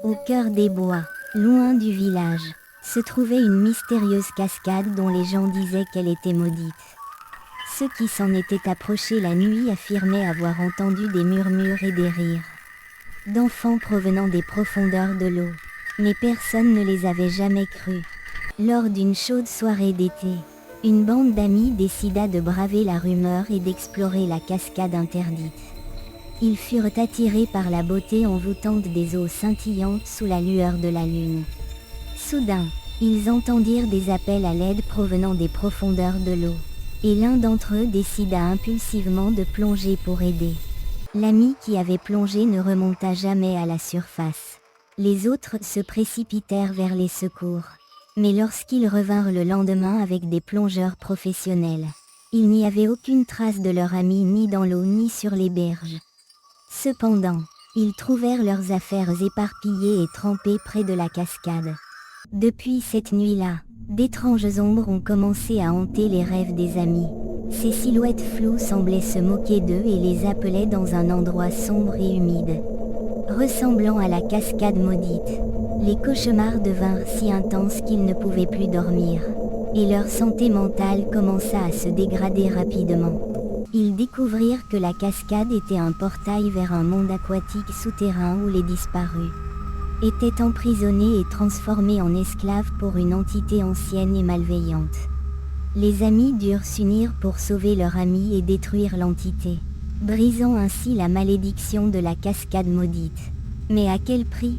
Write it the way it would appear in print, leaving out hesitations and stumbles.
Au cœur des bois, loin du village, se trouvait une mystérieuse cascade dont les gens disaient qu'elle était maudite. Ceux qui s'en étaient approchés la nuit affirmaient avoir entendu des murmures et des rires d'enfants provenant des profondeurs de l'eau. Mais personne ne les avait jamais crus. Lors d'une chaude soirée d'été, une bande d'amis décida de braver la rumeur et d'explorer la cascade interdite. Ils furent attirés par la beauté envoûtante des eaux scintillantes sous la lueur de la lune. Soudain, ils entendirent des appels à l'aide provenant des profondeurs de l'eau, et l'un d'entre eux décida impulsivement de plonger pour aider. L'ami qui avait plongé ne remonta jamais à la surface. Les autres se précipitèrent vers les secours. Mais lorsqu'ils revinrent le lendemain avec des plongeurs professionnels, il n'y avait aucune trace de leur ami ni dans l'eau ni sur les berges. Cependant, ils trouvèrent leurs affaires éparpillées et trempées près de la cascade. Depuis cette nuit-là, d'étranges ombres ont commencé à hanter les rêves des amis. Ces silhouettes floues semblaient se moquer d'eux et les appelaient dans un endroit sombre et humide, ressemblant à la cascade maudite. Les cauchemars devinrent si intenses qu'ils ne pouvaient plus dormir, et leur santé mentale commença à se dégrader rapidement. Ils découvrirent que la cascade était un portail vers un monde aquatique souterrain où les disparus étaient emprisonnés et transformés en esclaves pour une entité ancienne et malveillante. Les amis durent s'unir pour sauver leur ami et détruire l'entité, brisant ainsi la malédiction de la cascade maudite. Mais à quel prix ?